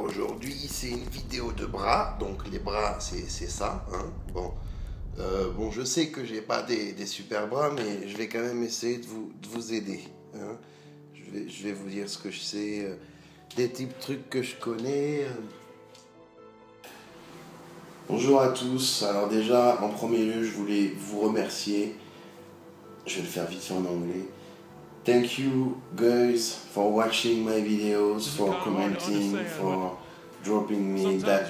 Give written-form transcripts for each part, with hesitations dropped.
Aujourd'hui, c'est une vidéo de bras, donc les bras, c'est ça. Hein. Bon, je sais que j'ai pas des super bras, mais je vais quand même essayer de vous aider. Hein. Je vais vous dire ce que je sais, des types de trucs que je connais. Bonjour à tous. Alors déjà, en premier lieu, je voulais vous remercier. Je vais le faire vite fait en anglais. Thank you guys for watching my videos, for commenting, for dropping me that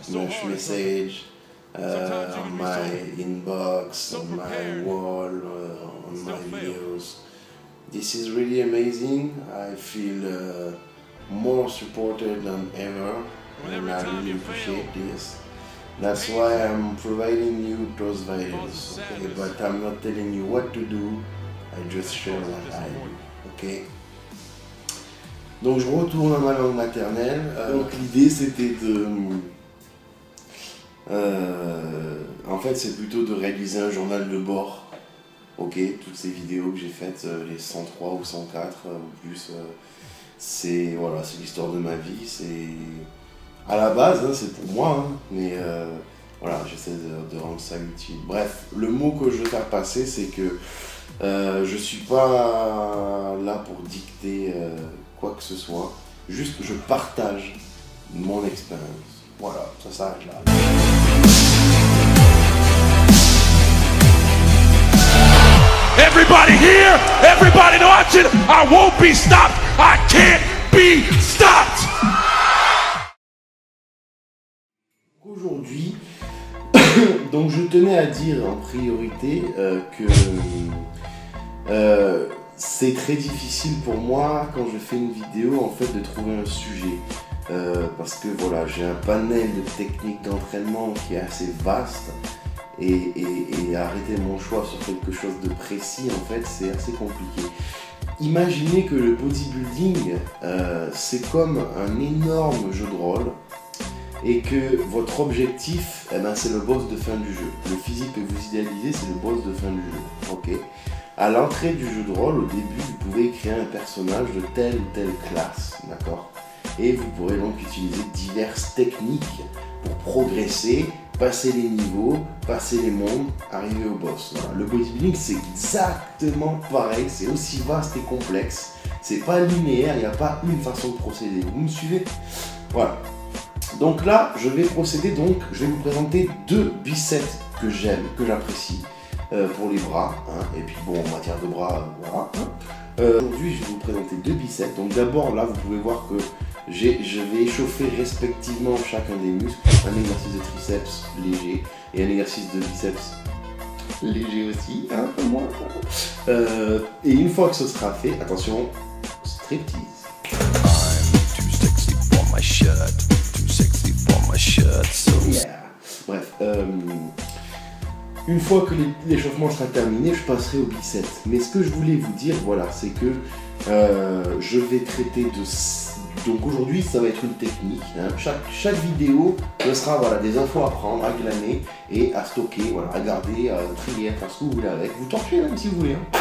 much message on my inbox, on my wall, on my videos. This is really amazing. I feel more supported than ever, and I really appreciate this. That's why I'm providing you those videos, okay? But I'm not telling you what to do. I just share what I do, ok? Donc je retourne à ma langue maternelle. Donc l'idée c'était de... en fait c'est plutôt de réaliser un journal de bord. Ok, toutes ces vidéos que j'ai faites, les 103 ou 104 ou plus, c'est voilà, c'est l'histoire de ma vie. C'est à la base, hein, c'est pour moi, hein, mais voilà, j'essaie de rendre ça utile. Bref, le mot que je veux faire passer, c'est que je suis pas là pour dicter quoi que ce soit, juste que je partage mon expérience. Voilà, ça s'arrête là. Everybody here, everybody watching, I won't be stopped, I can't be stopped. Aujourd'hui, donc je tenais à dire en priorité que c'est très difficile pour moi quand je fais une vidéo en fait de trouver un sujet parce que voilà, j'ai un panel de techniques d'entraînement qui est assez vaste et arrêter mon choix sur quelque chose de précis en fait c'est assez compliqué. Imaginez que le bodybuilding c'est comme un énorme jeu de rôle et que votre objectif, eh ben, c'est le boss de fin du jeu. Le physique que vous idéalisez, c'est le boss de fin du jeu. Okay. À l'entrée du jeu de rôle, au début, vous pouvez créer un personnage de telle ou telle classe, d'accord? Et vous pourrez donc utiliser diverses techniques pour progresser, passer les niveaux, passer les mondes, arriver au boss. Voilà. Le bodybuilding, c'est exactement pareil, c'est aussi vaste et complexe. C'est pas linéaire, il n'y a pas une façon de procéder. Vous me suivez? Voilà. Donc là, je vais procéder, donc je vais vous présenter deux biceps que j'aime, que j'apprécie pour les bras, hein, et puis bon, en matière de bras, voilà. Hein. Aujourd'hui, je vais vous présenter deux biceps. Donc d'abord, là, vous pouvez voir que je vais échauffer respectivement chacun des muscles, un exercice de triceps léger et un exercice de biceps léger aussi, hein, comme moi. Et une fois que ce sera fait, attention, striptease. Yeah. Bref, une fois que l'échauffement sera terminé, je passerai au biceps. Mais ce que je voulais vous dire, voilà, c'est que je vais traiter de... Donc aujourd'hui, ça va être une technique. Hein. Chaque vidéo, ce sera voilà, des infos à prendre, à glaner et à stocker, voilà, à garder, à trier, à faire ce que vous voulez avec. Vous torchez même si vous voulez. Hein.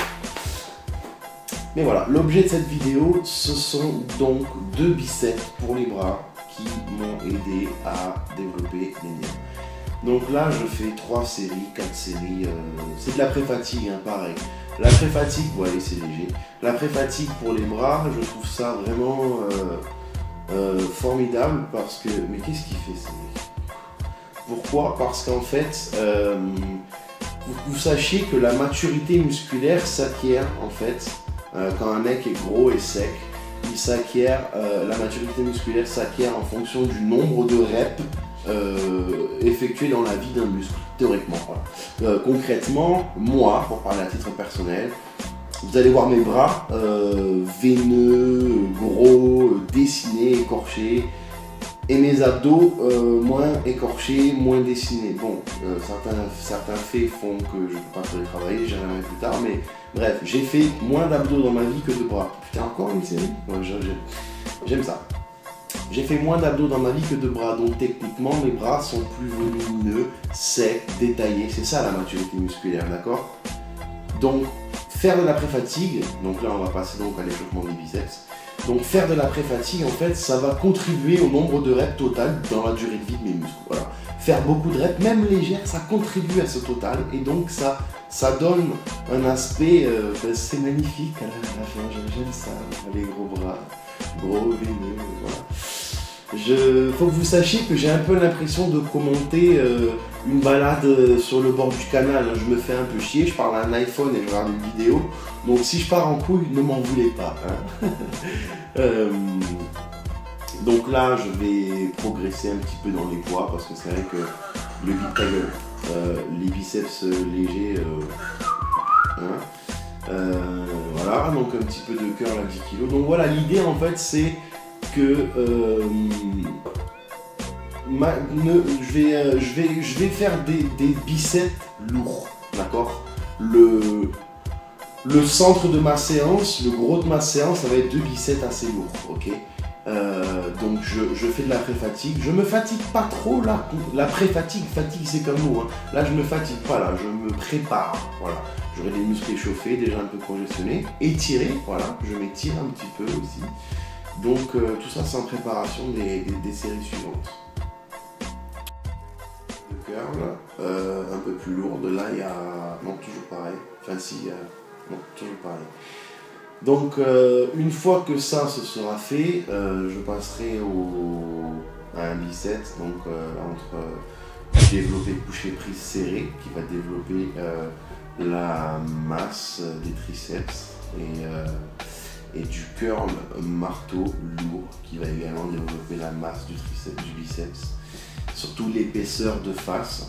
Mais voilà, l'objet de cette vidéo, ce sont donc deux biceps pour les bras qui m'ont aidé à développer les miens. Donc là, je fais 3 séries, 4 séries, c'est de la pré-fatigue, hein, pareil. La pré-fatigue, bon allez, c'est léger. La pré-fatigue pour les bras, je trouve ça vraiment formidable parce que... Mais qu'est-ce qu'il fait, ce mec? Pourquoi? Parce qu'en fait, vous sachiez que la maturité musculaire s'acquiert, en fait, quand un mec est gros et sec. Il s'acquiert, la maturité musculaire s'acquiert en fonction du nombre de reps effectués dans la vie d'un muscle, théoriquement. Voilà. Concrètement, moi, pour parler à titre personnel, vous allez voir mes bras veineux, gros, dessinés, écorchés, et mes abdos moins écorchés, moins dessinés. Bon, certains faits font que je ne peux pas les travailler, j'y reviendrai plus tard, mais bref, j'ai fait moins d'abdos dans ma vie que de bras. Putain, encore une série? Ouais, j'aime ça. J'ai fait moins d'abdos dans ma vie que de bras, donc techniquement mes bras sont plus volumineux, secs, détaillés. C'est ça la maturité musculaire, d'accord? Donc, faire de la pré-fatigue, donc là on va passer donc à l'échauffement des biceps. Donc faire de la pré-fatigue, en fait, ça va contribuer au nombre de reps total dans la durée de vie de mes muscles. Voilà. Faire beaucoup de reps, même légères, ça contribue à ce total. Et donc ça donne un aspect, c'est magnifique à la fin, j'aime ça, les gros bras, gros veineux, voilà. Faut que vous sachiez que j'ai un peu l'impression de commenter une balade sur le bord du canal. Je me fais un peu chier, je parle à un iPhone et je regarde une vidéo. Donc si je pars en couille, ne m'en voulez pas. Hein. Donc là, je vais progresser un petit peu dans les poids parce que c'est vrai que le big taggle, les biceps légers, voilà, donc un petit peu de curl à 10 kg. Donc voilà, l'idée en fait c'est que je vais faire des biceps lourds, d'accord. Le centre de ma séance, le gros de ma séance, ça va être 2 biceps assez lourds, ok. Donc je fais de la pré-fatigue, je me fatigue pas trop là, la pré-fatigue, fatigue c'est comme mot, hein. Là je me fatigue pas, là je me prépare, voilà. J'aurai des muscles échauffés, déjà un peu congestionnés, étirés, voilà, je m'étire un petit peu aussi. Donc tout ça c'est en préparation des séries suivantes. Le curl, un peu plus lourde, là il y a, non toujours pareil, enfin si, non toujours pareil. Donc une fois que ça se sera fait, je passerai à un biceps, donc entre développer couché prise serré qui va développer la masse des triceps et du curl marteau lourd qui va également développer la masse du biceps, surtout l'épaisseur de face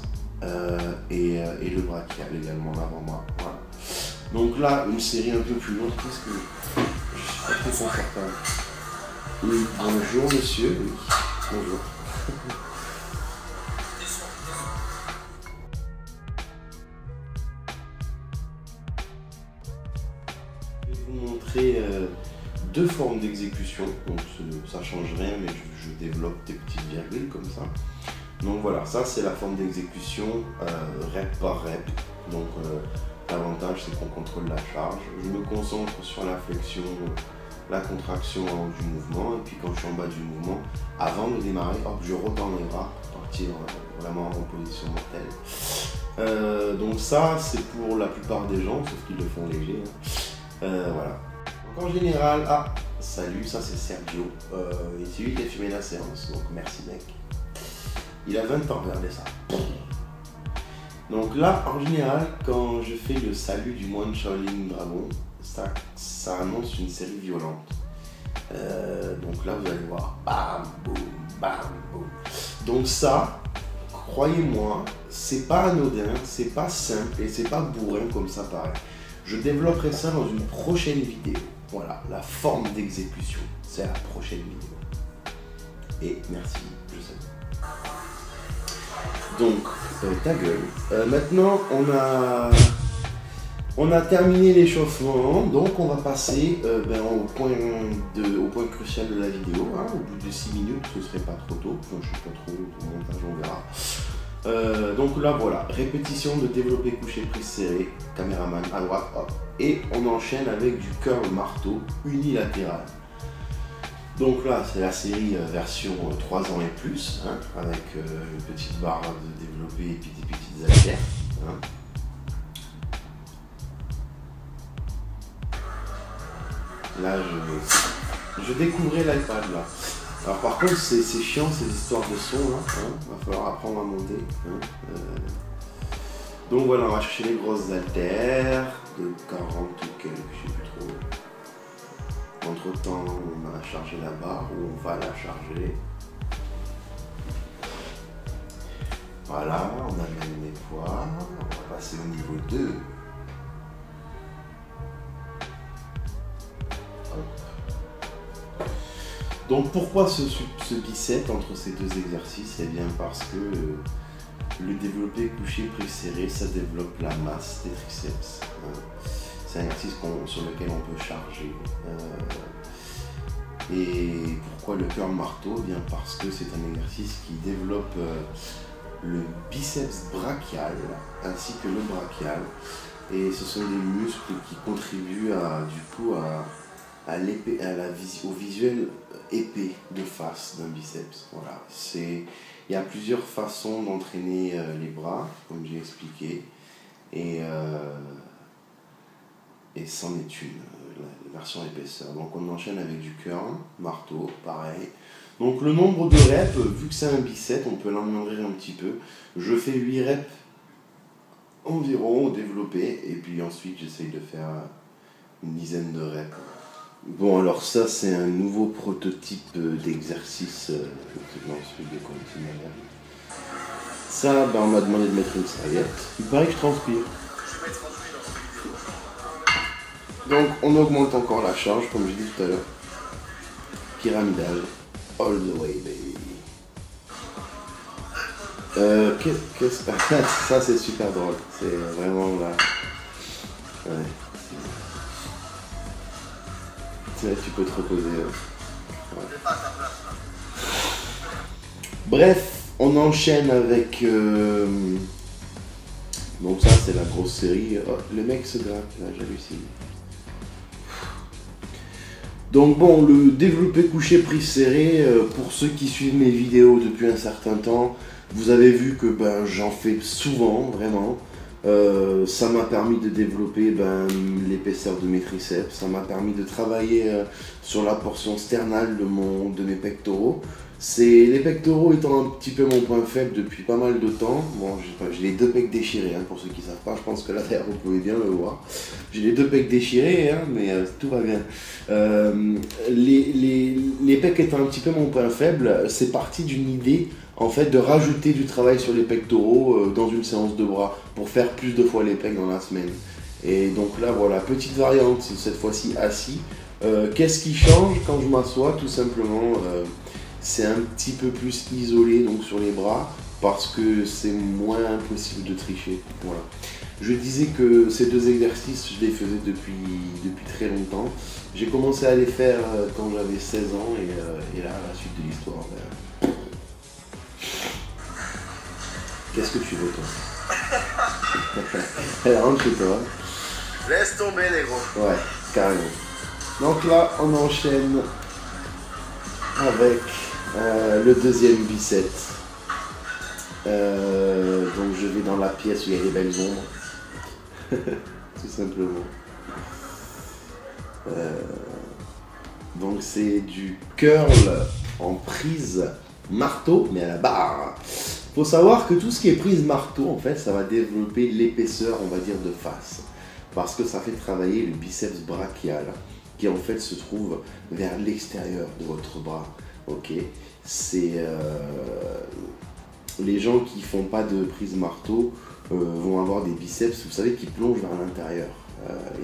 et le brachial également l'avant-bras. Voilà. Donc là, une série un peu plus longue, parce que je suis pas très confortable. Oui, bonjour monsieur, oui, bonjour. Je vais vous montrer 2 formes d'exécution, donc ça change rien, mais je développe des petites virgules comme ça. Donc voilà, ça c'est la forme d'exécution rep par rep. Donc l'avantage c'est qu'on contrôle la charge. Je me concentre sur la flexion, la contraction en haut du mouvement, et puis quand je suis en bas du mouvement, avant de démarrer, hop, je retends les bras pour partir vraiment en position mortelle. Donc ça c'est pour la plupart des gens, sauf qu'ils le font léger. Hein. Voilà. Donc en général, salut, ça c'est Sergio, et c'est lui qui a filmé la séance, donc merci mec. Il a 20 ans, regardez ça. Donc là, en général, quand je fais le salut du moine Shaolin Dragon, ça annonce une série violente. Donc là, vous allez voir, bam, boum, bam, boum. Donc ça, croyez-moi, c'est pas anodin, c'est pas simple et c'est pas bourrin comme ça paraît. Je développerai ça dans une prochaine vidéo. Voilà, la forme d'exécution, c'est la prochaine vidéo. Et merci, je sais. Donc, ta gueule. Maintenant, on a terminé l'échauffement, donc on va passer au point crucial de la vidéo. Hein, au bout de 6 minutes, ce serait pas trop tôt. Enfin, je sais pas trop, au montage on verra. Donc là, voilà, répétition de développé couché prise serré, caméraman à droite, hop. Et on enchaîne avec du curl marteau unilatéral. Donc là, c'est la série version 3 ans et plus, hein, avec une petite barre de développé et puis des petites haltères. Hein. Là, je découvrais l'iPad là. Alors par contre, c'est chiant ces histoires de son là. Hein. Va falloir apprendre à monter. Hein. Donc voilà, on va chercher les grosses haltères de 40 ou quelques, je sais plus trop. Entre temps, on a chargé la barre ou on va la charger. Voilà, on amène les poids. On va passer au niveau 2. Hop. Donc pourquoi ce bicep entre ces 2 exercices? Eh bien parce que le développé couché prise serré, ça développe la masse des triceps. C'est un exercice sur lequel on peut charger. Et pourquoi le curl marteau? Bien parce que c'est un exercice qui développe le biceps brachial ainsi que le brachial. Et ce sont des muscles qui contribuent au visuel épais de face d'un biceps. Voilà. Il y a plusieurs façons d'entraîner les bras, comme j'ai expliqué, et c'en est une, la version épaisseur. Donc on enchaîne avec du curl, marteau, pareil. Donc le nombre de reps, vu que c'est un bicep, on peut l'amoindrir un petit peu. Je fais 8 reps environ au développé, et puis ensuite j'essaye de faire une dizaine de reps. Bon, alors ça c'est un nouveau prototype d'exercice. Je te lance le décontinuer. Ça, on m'a demandé de mettre une serviette. Il paraît que je transpire. Donc on augmente encore la charge, comme je dis tout à l'heure. Pyramidal. All the way, baby. Ça c'est super drôle. C'est vraiment là. Ouais. Tu peux te reposer. Ouais. Bref, on enchaîne avec. Donc ça c'est la grosse série. Oh, le mec se gratte, là j'hallucine. Donc bon, le développé couché prise serrée, pour ceux qui suivent mes vidéos depuis un certain temps, vous avez vu que j'en fais souvent, vraiment. Ça m'a permis de développer l'épaisseur de mes triceps, ça m'a permis de travailler sur la portion sternale de mes pectoraux. Les pectoraux étant un petit peu mon point faible depuis pas mal de temps. Bon, j'ai les 2 pecs déchirés, pour ceux qui ne savent pas, je pense que là derrière vous pouvez bien le voir. J'ai les 2 pecs déchirés, mais tout va bien. Les pecs étant un petit peu mon point faible, c'est parti d'une idée en fait de rajouter du travail sur les pectoraux dans une séance de bras pour faire plus de fois les pecs dans la semaine. Et donc là voilà, petite variante, cette fois-ci assis. Qu'est-ce qui change quand je m'assois? Tout simplement, c'est un petit peu plus isolé donc sur les bras parce que c'est moins impossible de tricher. Voilà. Je disais que ces 2 exercices, je les faisais depuis très longtemps. J'ai commencé à les faire quand j'avais 16 ans et là, la suite de l'histoire. Qu'est-ce que tu veux, toi? Elle rentre chez toi. Laisse tomber, les gros. Ouais, carrément. Donc là, on enchaîne avec le deuxième biceps. Donc je vais dans la pièce où il y a les belles ombres. Tout simplement. Donc c'est du curl en prise marteau, mais à la barre. Faut savoir que tout ce qui est prise marteau, en fait, ça va développer l'épaisseur, on va dire, de face. Parce que ça fait travailler le biceps brachial, qui en fait se trouve vers l'extérieur de votre bras. Ok, c'est les gens qui font pas de prise marteau vont avoir des biceps, vous savez, qui plongent vers l'intérieur.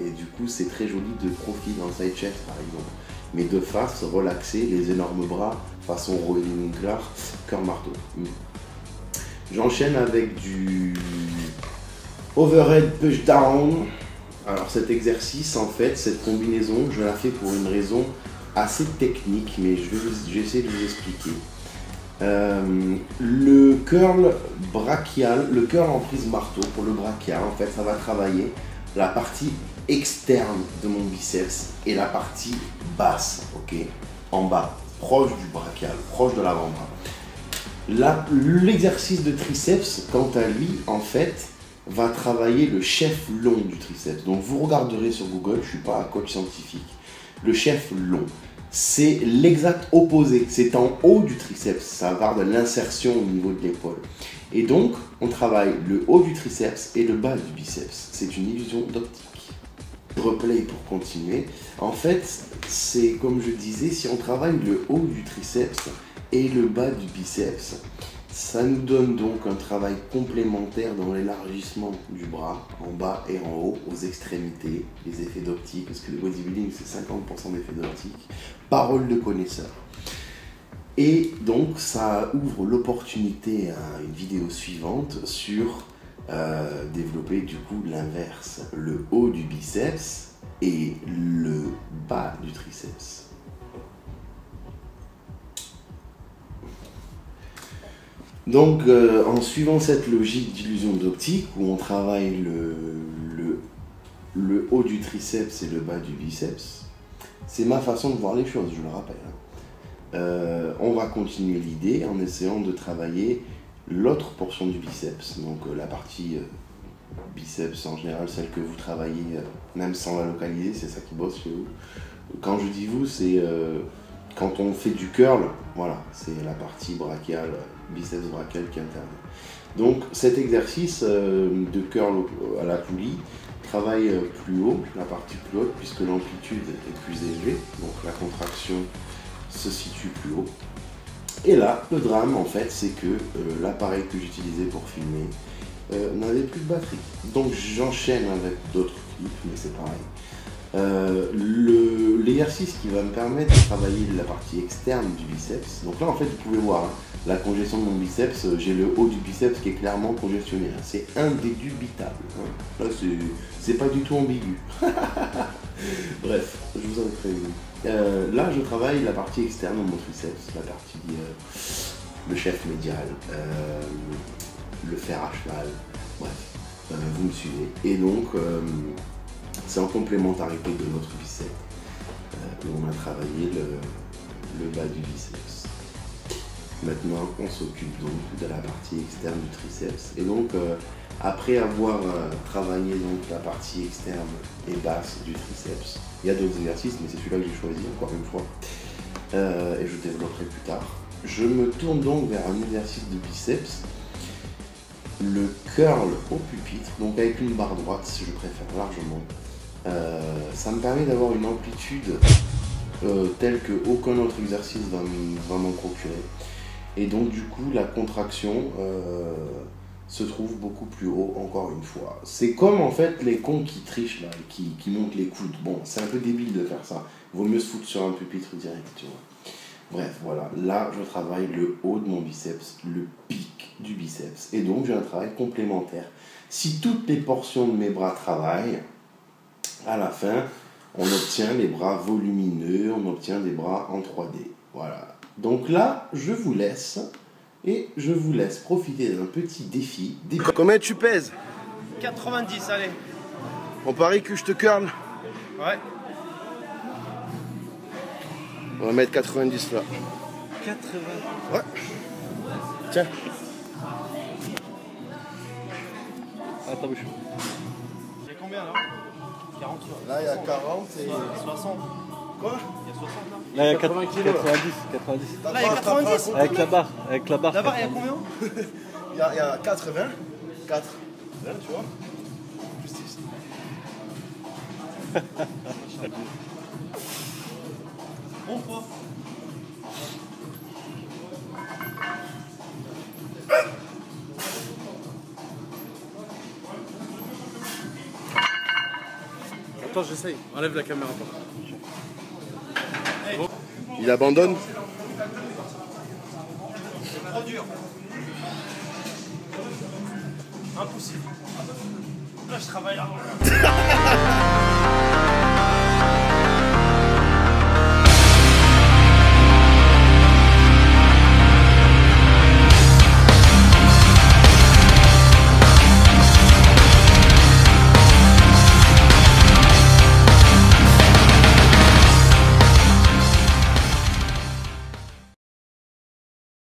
Et du coup, c'est très joli de profil dans le side chest, par exemple. Mais de face, relaxer les énormes bras, façon Roy Winkler, curl marteau. J'enchaîne avec du overhead push down. Alors cet exercice, en fait, cette combinaison, je la fais pour une raison assez technique, mais je vais essayer de vous expliquer. Le curl brachial, le curl en prise marteau pour le brachial, en fait, ça va travailler la partie externe de mon biceps et la partie basse, ok, en bas, proche du brachial, proche de l'avant-bras. L'exercice de triceps, quant à lui, en fait, va travailler le chef long du triceps. Donc vous regarderez sur Google, je ne suis pas un coach scientifique. Le chef long, c'est l'exact opposé. C'est en haut du triceps, ça va avoir de l'insertion au niveau de l'épaule. Et donc, on travaille le haut du triceps et le bas du biceps. C'est une illusion d'optique. Replay pour continuer. En fait, c'est comme je disais, si on travaille le haut du triceps et le bas du biceps, ça nous donne donc un travail complémentaire dans l'élargissement du bras, en bas et en haut, aux extrémités, les effets d'optique, parce que le bodybuilding c'est 50% d'effets d'optique, parole de connaisseur. Et donc ça ouvre l'opportunité à une vidéo suivante sur développer du coup l'inverse, le haut du biceps et le bas du triceps. Donc, en suivant cette logique d'illusion d'optique, où on travaille le haut du triceps et le bas du biceps, C'est ma façon de voir les choses, je le rappelle. On va continuer l'idée en essayant de travailler l'autre portion du biceps, donc la partie biceps en général, celle que vous travaillez même sans la localiser, c'est ça qui bosse chez vous. Quand je dis vous, c'est quand on fait du curl, voilà, c'est la partie brachiale, biceps brachial qui intervient. Donc cet exercice de curl à la poulie travaille plus haut, la partie plus haute, puisque l'amplitude est plus élevée, donc la contraction se situe plus haut. Et là, le drame en fait, c'est que l'appareil que j'utilisais pour filmer n'avait plus de batterie. Donc j'enchaîne avec d'autres clips, mais c'est pareil. L'exercice qui va me permettre de travailler la partie externe du biceps, donc là en fait vous pouvez voir hein, la congestion de mon biceps, j'ai le haut du biceps qui est clairement congestionné, hein. C'est indubitable, hein. Là c'est pas du tout ambigu. Bref, je vous en ai prévenu. Là je travaille la partie externe de mon triceps, la partie le chef médial, le fer à cheval, bref, vous me suivez. Et donc c'est en complémentarité de notre biceps où on a travaillé le bas du biceps. Maintenant, on s'occupe donc de la partie externe du triceps. Et donc, après avoir travaillé donc la partie externe et basse du triceps, il y a d'autres exercices, mais c'est celui-là que j'ai choisi encore une fois, et je développerai plus tard. Je me tourne donc vers un exercice de biceps, le curl au pupitre, donc avec une barre droite, si je préfère largement. Ça me permet d'avoir une amplitude telle qu'aucun autre exercice va m'en procurer. Et donc du coup la contraction se trouve beaucoup plus haut encore une fois. C'est comme en fait les cons qui trichent là, qui montent les coudes. Bon, c'est un peu débile de faire ça. Vaut mieux se foutre sur un pupitre direct, tu vois. Bref, voilà. Là, je travaille le haut de mon biceps, le pic du biceps. Et donc j'ai un travail complémentaire. Si toutes les portions de mes bras travaillent, à la fin, on obtient les bras volumineux, on obtient des bras en 3D. Voilà. Donc là, je vous laisse et je vous laisse profiter d'un petit défi. Combien tu pèses? 90, allez. On parie que je te curl. Ouais. On va mettre 90 là. 80. Ouais. Tiens. Attends, bouge. Il y a combien là? 40. Là, il y a 40 et 60. Quoi? Il y a 60 là. Là, il y a 80 kilos. 90. Là, il y a 90. Avec la barre. La barre, il y a combien? Il y a 80. 4. Là, tu vois? Juste ici. Bon poids. Attends, j'essaye. Enlève la caméra. Il abandonne. C'est trop dur. Impossible. Là, je travaille là.